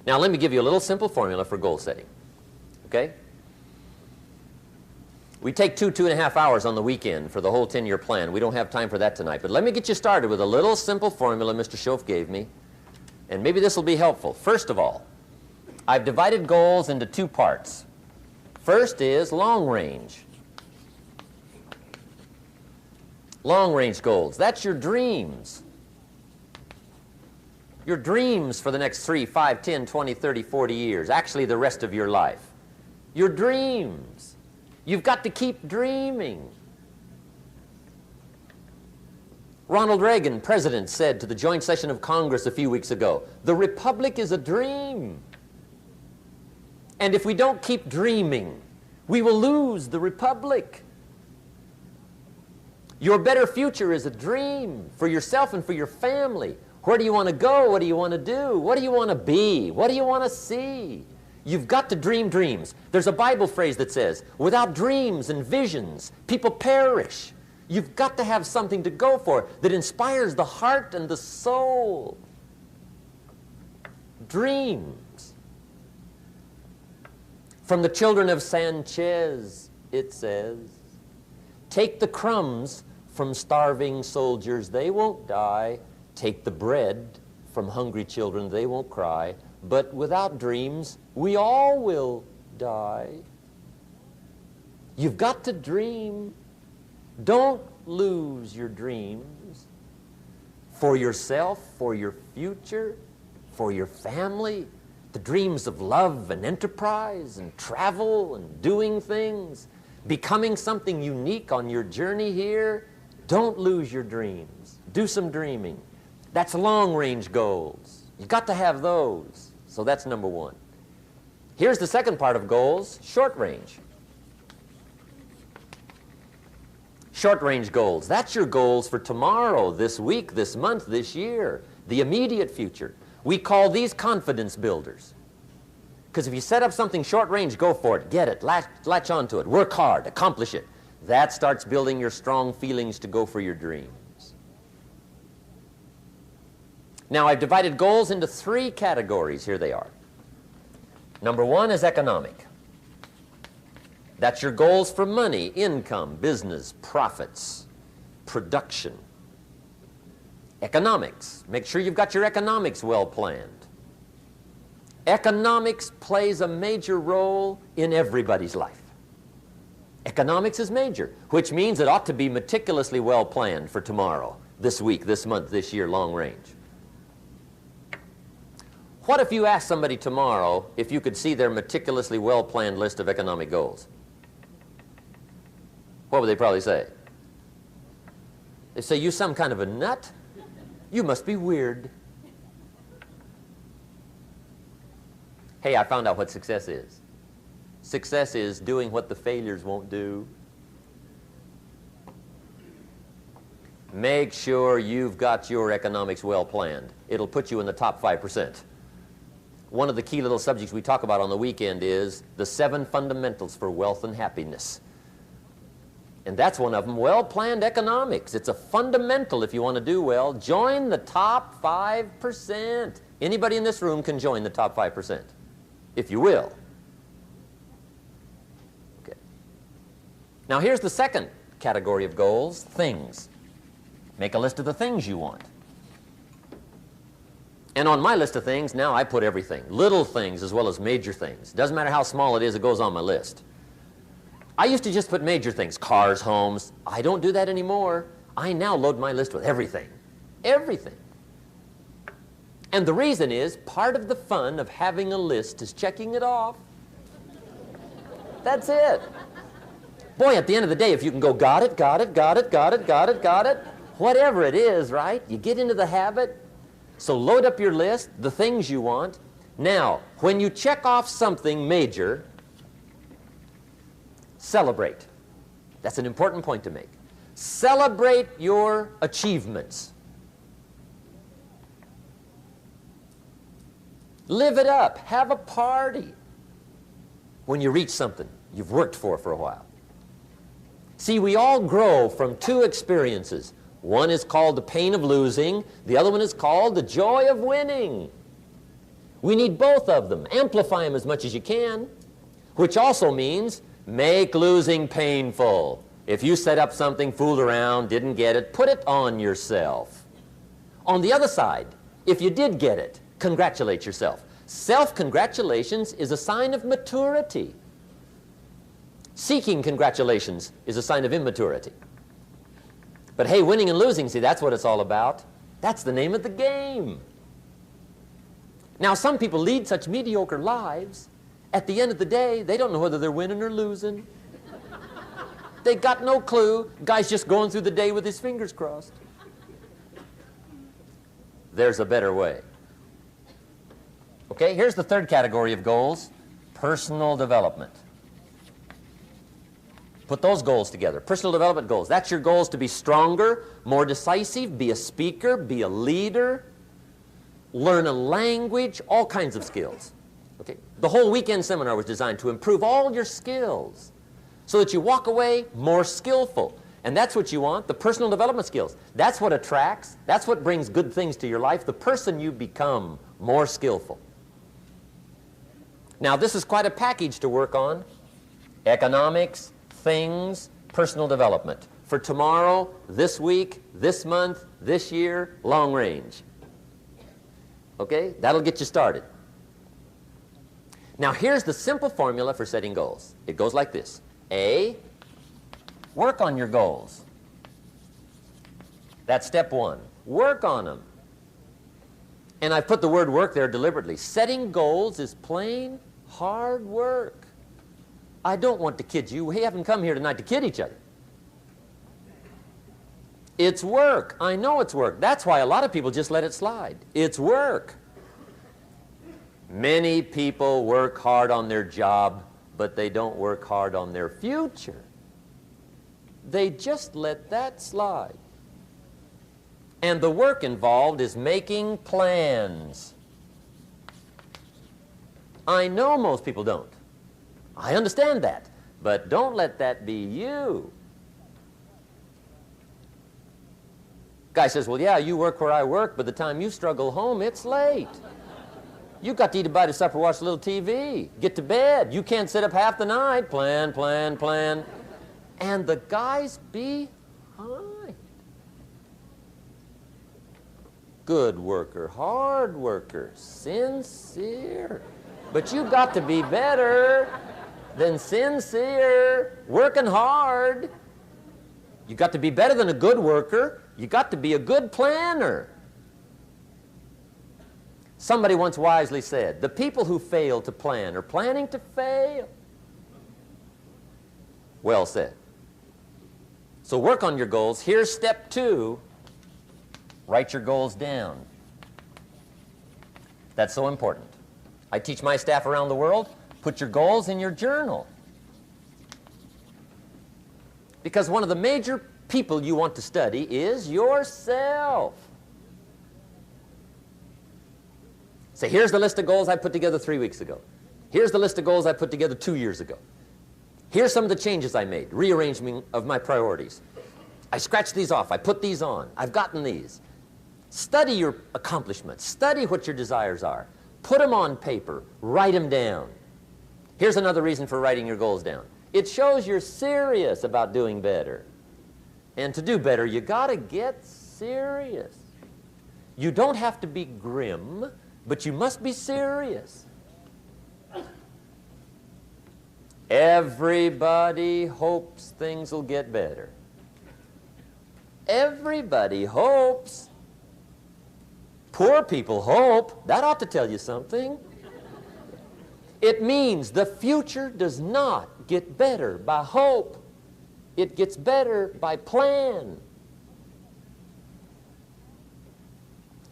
Now let me give you a little simple formula for goal setting. Okay? We take 2.5 hours on the weekend for the whole 10-year plan. We don't have time for that tonight. But let me get you started with a little simple formula Mr. Shoaff gave me. And maybe this will be helpful. First of all, I've divided goals into 2 parts. First is long range. Long range goals. That's your dreams. Your dreams for the next 3, 5, 10, 20, 30, 40 years. Actually, the rest of your life. Your dreams. You've got to keep dreaming. Ronald Reagan, president, said to the joint session of Congress a few weeks ago, "The Republic is a dream. And if we don't keep dreaming, we will lose the Republic." Your better future is a dream for yourself and for your family. Where do you want to go? What do you want to do? What do you want to be? What do you want to see? You've got to dream dreams. There's a Bible phrase that says, without dreams and visions, people perish. You've got to have something to go for that inspires the heart and the soul. Dreams. From the children of Sanchez, it says, take the crumbs from starving soldiers, they won't die. Take the bread from hungry children, they won't cry. But without dreams, we all will die. You've got to dream. Don't lose your dreams for yourself, for your future, for your family. The dreams of love and enterprise and travel and doing things, becoming something unique on your journey here. Don't lose your dreams. Do some dreaming. That's long-range goals. You've got to have those. So that's number 1. Here's the second part of goals, short range. Short-range goals. That's your goals for tomorrow, this week, this month, this year, the immediate future. We call these confidence builders. Because if you set up something short-range, go for it, get it, latch onto it, work hard, accomplish it. That starts building your strong feelings to go for your dreams. Now, I've divided goals into 3 categories. Here they are. Number 1 is economic. That's your goals for money, income, business, profits, production. Economics. Make sure you've got your economics well planned. Economics plays a major role in everybody's life. Economics is major, which means it ought to be meticulously well planned for tomorrow, this week, this month, this year, long range. What if you asked somebody tomorrow if you could see their meticulously well-planned list of economic goals? What would they probably say? They say, you some kind of a nut? You must be weird. Hey, I found out what success is. Success is doing what the failures won't do. Make sure you've got your economics well planned. It'll put you in the top 5%. One of the key little subjects we talk about on the weekend is the 7 fundamentals for wealth and happiness. And that's one of them, well-planned economics. It's a fundamental if you want to do well. Join the top 5%. Anybody in this room can join the top 5%, if you will. Okay. Now here's the second category of goals, things. Make a list of the things you want. And on my list of things, now I put everything. Little things as well as major things. Doesn't matter how small it is, it goes on my list. I used to just put major things, cars, homes. I don't do that anymore. I now load my list with everything. Everything. And the reason is, part of the fun of having a list is checking it off. That's it. Boy, at the end of the day, if you can go, got it, got it, got it, got it, got it, got it, whatever it is, right? You get into the habit. So load up your list, the things you want. Now, when you check off something major, celebrate. That's an important point to make. Celebrate your achievements. Live it up. Have a party when you reach something you've worked for a while. See, we all grow from 2 experiences. One is called the pain of losing. The other one is called the joy of winning. We need both of them. Amplify them as much as you can, which also means make losing painful. If you set up something, fooled around, didn't get it, put it on yourself. On the other side, if you did get it, congratulate yourself. Self-congratulations is a sign of maturity. Seeking congratulations is a sign of immaturity. But hey, winning and losing, see, that's what it's all about. That's the name of the game. Now, some people lead such mediocre lives, at the end of the day, they don't know whether they're winning or losing. They got no clue. Guy's just going through the day with his fingers crossed. There's a better way. Okay, here's the third category of goals, personal development. Put those goals together, personal development goals. That's your goals to be stronger, more decisive, be a speaker, be a leader, learn a language, all kinds of skills. Okay? The whole weekend seminar was designed to improve all your skills so that you walk away more skillful. And that's what you want, the personal development skills. That's what attracts, that's what brings good things to your life, the person you become more skillful. Now, this is quite a package to work on. Economics, things, personal development. For tomorrow, this week, this month, this year, long range. Okay? That'll get you started. Now, here's the simple formula for setting goals. It goes like this. A, work on your goals. That's step one. Work on them. And I put the word work there deliberately. Setting goals is plain hard work. I don't want to kid you. We haven't come here tonight to kid each other. It's work. I know it's work. That's why a lot of people just let it slide. It's work. Many people work hard on their job, but they don't work hard on their future. They just let that slide. And the work involved is making plans. I know most people don't. I understand that, but don't let that be you. Guy says, well, yeah, you work where I work, but the time you struggle home, it's late. You got to eat a bite of supper, watch a little TV, get to bed. You can't sit up half the night. Plan, plan, plan. And the guy's behind. Good worker, hard worker, sincere. But you got to be better than sincere, working hard. You got to be better than a good worker. You got to be a good planner. Somebody once wisely said, the people who fail to plan are planning to fail. Well said. So work on your goals. Here's step two. Write your goals down. That's so important. I teach my staff around the world, put your goals in your journal. Because one of the major people you want to study is yourself. Say, here's the list of goals I put together 3 weeks ago. Here's the list of goals I put together 2 years ago. Here's some of the changes I made, rearrangement of my priorities. I scratched these off, I put these on, I've gotten these. Study your accomplishments, study what your desires are. Put them on paper, write them down. Here's another reason for writing your goals down. It shows you're serious about doing better. And to do better, you got to get serious. You don't have to be grim, but you must be serious. Everybody hopes things will get better. Everybody hopes. Poor people hope. That ought to tell you something. It means the future does not get better by hope. It gets better by plan.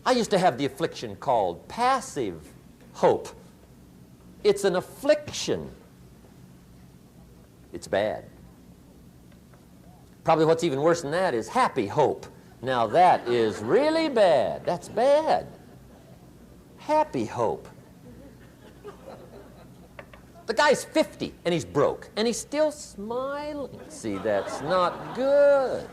I used to have the affliction called passive hope. It's an affliction. It's bad. Probably what's even worse than that is happy hope. Now that is really bad. That's bad. Happy hope. The guy's 50 and he's broke and he's still smiling. See, that's not good.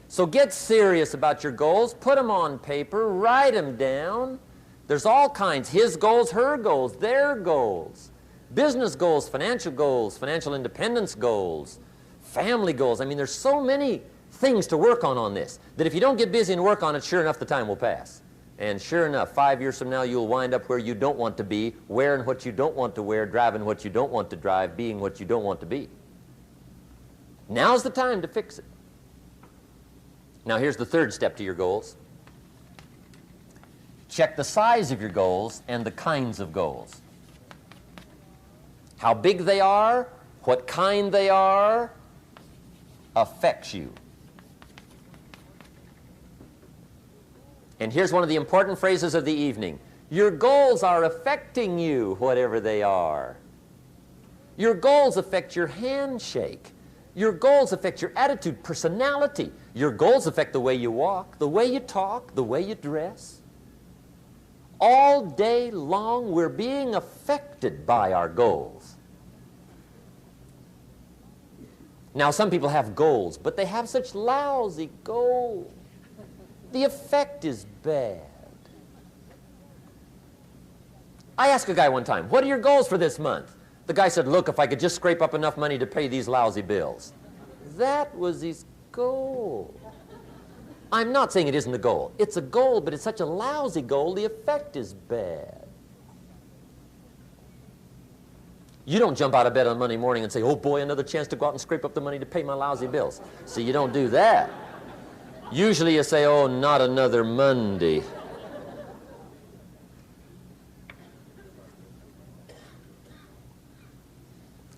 So get serious about your goals. Put them on paper. Write them down. There's all kinds. His goals, her goals, their goals. Business goals, financial independence goals, family goals. I mean, there's so many things to work on this that if you don't get busy and work on it, sure enough, the time will pass. And sure enough, 5 years from now, you'll wind up where you don't want to be, wearing what you don't want to wear, driving what you don't want to drive, being what you don't want to be. Now's the time to fix it. Now, here's the third step to your goals. Check the size of your goals and the kinds of goals. How big they are, what kind they are, affects you. And here's one of the important phrases of the evening. Your goals are affecting you, whatever they are. Your goals affect your handshake. Your goals affect your attitude, personality. Your goals affect the way you walk, the way you talk, the way you dress. All day long, we're being affected by our goals. Now, some people have goals, but they have such lousy goals. The effect is bad. I asked a guy one time, what are your goals for this month? The guy said, look, if I could just scrape up enough money to pay these lousy bills. That was his goal. I'm not saying it isn't a goal. It's a goal, but it's such a lousy goal, the effect is bad. You don't jump out of bed on Monday morning and say, oh boy, another chance to go out and scrape up the money to pay my lousy bills. See, you don't do that. Usually you say, oh, not another Monday.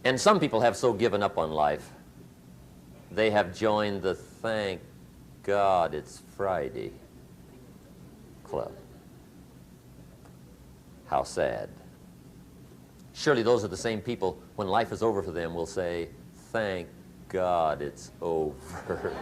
And some people have so given up on life, they have joined the thank God it's Friday club. How sad. Surely those are the same people, when life is over for them, will say, thank God it's over.